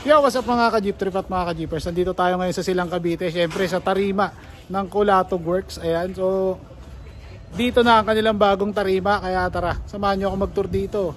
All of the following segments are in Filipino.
Yo, what's up mga ka-jeep trip at mga ka-jeepers? Nandito tayo ngayon sa Silang Cavite, syempre sa tarima ng Kulatog Works. Ayan, so dito na ang kanilang bagong tarima, kaya tara, samahan nyo ako mag-tour dito.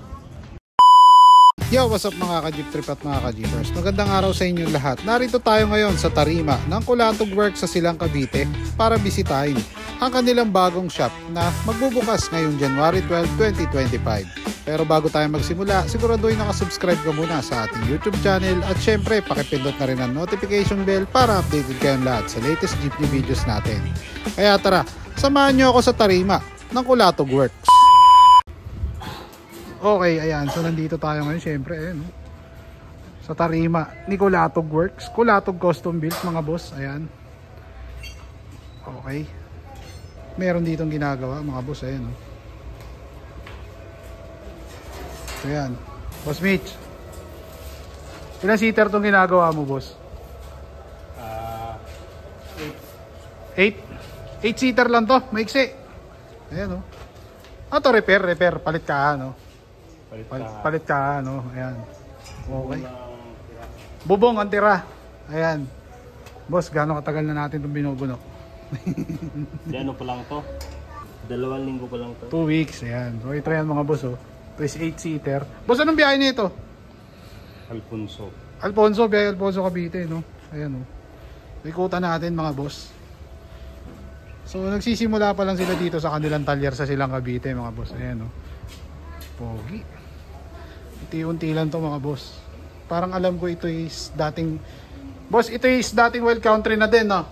Yo, what's up mga ka-jeep trip at mga ka-jeepers? Magandang araw sa inyo lahat. Narito tayo ngayon sa tarima ng Kulatog Works sa Silang Cavite para bisitahin ang kanilang bagong shop na magbubukas ngayong January 12, 2025. Pero bago tayo magsimula, siguraduhin nakasubscribe ka muna sa ating YouTube channel at syempre pakipindot na rin ang notification bell para updated kayong lahat sa latest jeepney videos natin. Kaya tara, samahan nyo ako sa tarima ng Kulatog Works. Okay, ayan. So nandito tayo ngayon syempre ayan, sa tarima ni Kulatog Works. Kulatog Custom Built mga boss. Ayan. Okay. Meron ditong ginagawa mga boss. Ayan. Ayan. Boss Mitch. Ilang seater itong ginagawa mo, boss? 8 seater lang to. Maiksi. Ayan, oh. Ito repair. Palit ka, no? Palit ka, no? Ayan. Okay. Bubong ang tira. Ayan. Boss, gaano katagal na natin itong binubunok? Ano pa lang to? 2 linggo pa lang to. 2 weeks. Ayan. So, ito yan mga boss, oh. Ito is 8 seater. Boss, anong biyahe nito? Alfonso, biyahe Alfonso Cavite, no? Ayan, oh. Ikutan natin mga boss. So, nagsisimula pa lang sila dito sa kanilang talyer sa Silang Cavite, mga boss. Ayan, oh. Pogi. Unti-unti lang to mga boss. Parang alam ko ito is dating... Boss, ito is dating Wild Country na din, no?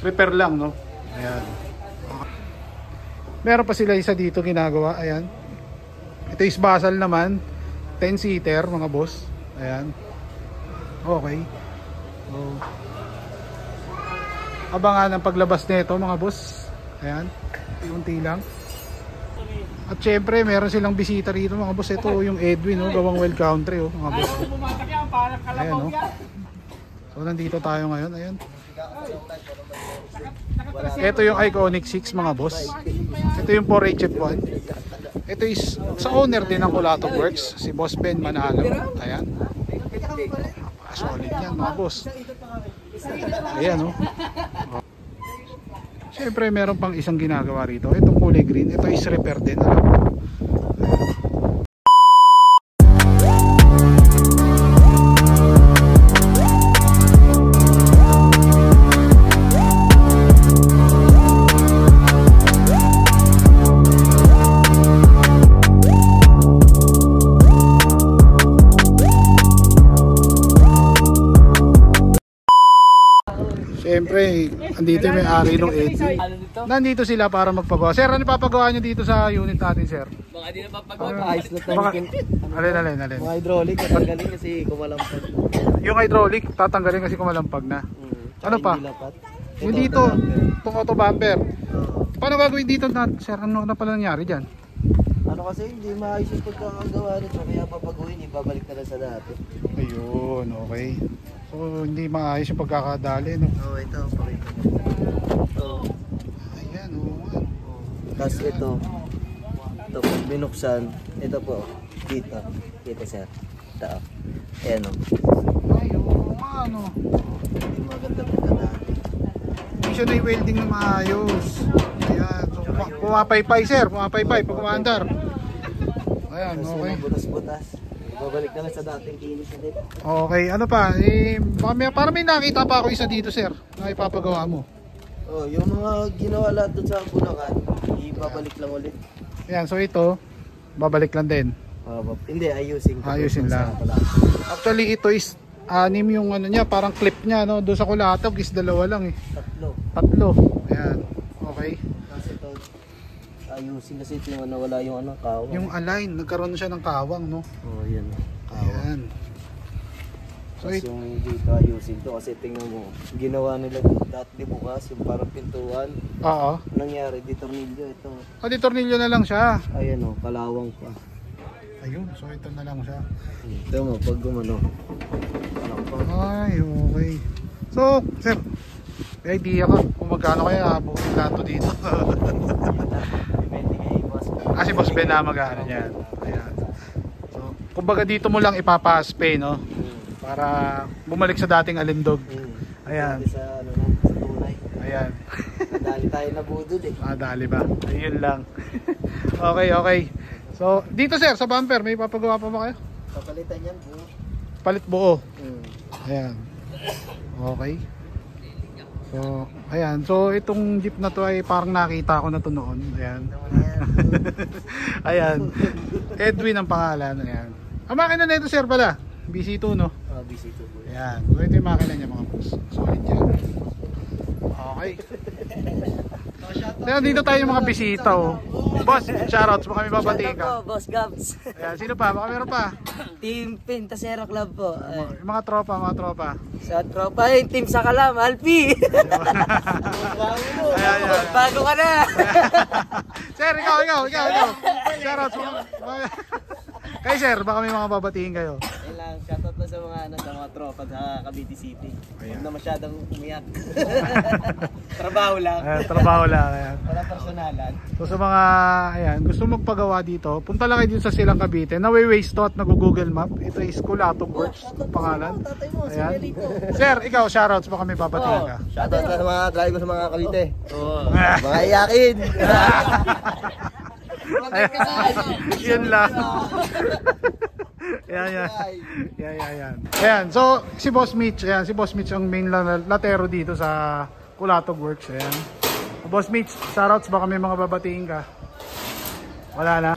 Repair lang, no? Ayan. Meron pa sila isa dito ginagawa. Ayan. Ito is basal naman. 10 seater mga boss. Ayan. Okay. So, abangan ang paglabas nito mga boss. Ayan. Unti lang. At syempre meron silang bisita rito mga boss. Ito yung Edwin, no? Gawang Wild Country, oh, mga boss. Ayan, no? So nandito tayo ngayon. Ayan. Ito yung Iconic 6 mga boss. Ito yung 4HF1. Ito is sa owner din ng Kulatog Works, si Boss Ben Manalo. Ayan. Solid yan mga boss. Ayan, oh. Siyempre meron pang isang ginagawa rito. Itong kulay green, ito is repair din. Siyempre, andito yung may-ari ng Edwin. Nandito sila para magpagawa. Sir, ano papagawa nyo dito sa unit natin, sir? Baka di na papagawa. Ayos na tayo. Alin. Mga hydraulic, tatanggalin kasi kumalampag. Yung hydraulic, tatanggalin kasi kumalampag na. Ano pa? Yung dito, itong auto bumper. Paano gagawin dito, sir? Ano na pala nangyari dyan? Ano kasi, hindi maayos yung pagkakagawa nito. Kaya papaguhin, ibabalik na lang sa dati. Ayun, okay. So, hindi maayos yung pagkakadali, no? Oo, ito. Pakita mo. Ito. Ayan, oo. Tapos ito. Ito po, binuksan. Ito po, dito. Dito, sir. Ito. Ayan, o. Ayun, ano? Hindi maganda pagkakadali. Hindi siya na yung welding na maayos. Ayan, so pumapaypay, sir. Pumapaypay pag umandar. Ayan, okay. Butas-butas. Babalik na lang sa dating kinis ulit. Okay, ano pa? Para may nakita pa ako isa dito, sir, na ipapagawa mo. Oh, yung mga ginawa lahat doon sa Bulacan, ibabalik lang ulit. Ayan, so ito, babalik lang din. Hindi, ayusin. Ayusin lang. Actually, ito is 6 yung ano niya, parang clip niya, no? Doon sa Kulatog is 2 lang eh. 3. Ayan, okay. Kasi ito, ayusin kasi ito yung nawala yung ano, kawang. Yung align, nagkaroon siya ng kawang, no? Oh, yan. Ayan. So, tapos yung dito ayusin to kasi tingnan mo, ginawa nila dati bukas, yung parang pintuan. Oo. Nangyari, di tornilyo ito. Di tornilyo na lang siya. Ayan o, kalawang pa. Ayun, so ito na lang siya. Ito mo, pag gumano. Ay, okay. So, sir, may idea ka kung magkano kaya bukin nato dito. Si Boss Ben na mag-ano yan. Ayan. So, kumbaga dito mo lang ipapa-spay, no? para bumalik sa dating alindog. Ayan. Sa ano na, sa tunay. Ayan. Nadali tayo na budod eh. Dali ba? Ayun lang. Okay. So, dito sir, sa bumper, may papagawa pa ba kayo? Papalitan yan po. Palit buo. Ayan. Okay. So, ayan. So, itong jeep na to ay parang nakita ko na to noon. Ayan. Ayan. Edwin ang pangalan. Ayan. Ang makina na ito sir pala. BC2 no? BC2 po. Ayan. So, ito yung makina niya mga boss. Solid yan. Okay. Ayan, dito tayo yung mga bisita oh. Boss, shoutouts mo kami babatiin ka. Shoutout po, Boss Gabs. Ayan, sino pa? Baka meron pa. Team Pintasero Club po. Yung mga tropa. Sa tropa yung Team Sakalam, Alpi. Ayan. Bago ka na. Sir, ikaw. Shoutouts mo. Kay sir, baka may mga babatiin kayo. Ayun lang, shoutout na sa mga tropa sa Cavite City. Huwag na masyadong umiyak. Trabaho lang. Trabaho lang. Ayan. Wala personalan. So sa mga gusto magpagawa dito, punta lang kayo dito sa Silang Cavite. Nawi-waste to at nag-Google Map. Ito is Kulatog Works pangalan. Ayan. Sir, ikaw shoutouts baka may babatiin ka. Shoutout na sa mga driver sa mga Cavite. Mga iyakin. Yun lang. Yan. Ayan, so si Boss Mitch, ang main latero dito sa Kulatog Works. Ayan. Boss Mitch, shoutouts baka may mga babatiin ka. Wala na.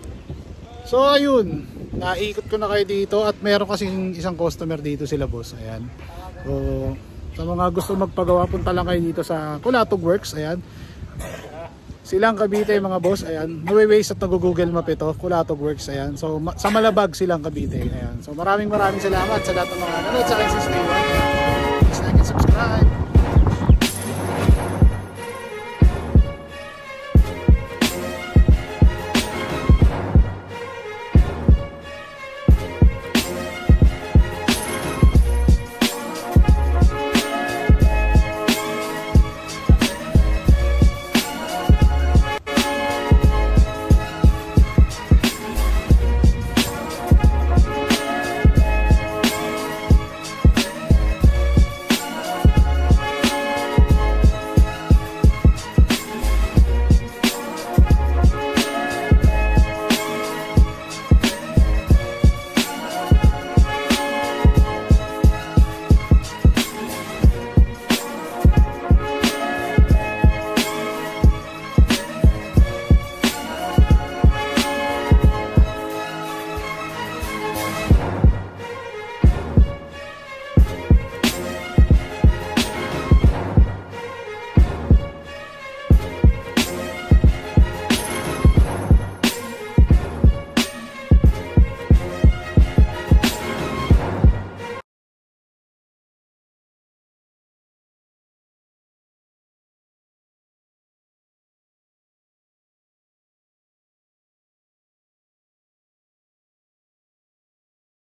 So ayun, naikot ko na kayo dito at meron kasing isang customer dito sila boss. Ayan. So sa mga gusto magpagawa, punta lang kayo dito sa Kulatog Works. Ayan. Silang Cavite mga boss, ayan. Nawi-waste at nag-Google Map ito, Kulatog Works, ayan. So sa Malabag Silang Cavite, ayan. So maraming salamat sa lahat ng mga nanonood sa akin sa stream. Please like and subscribe.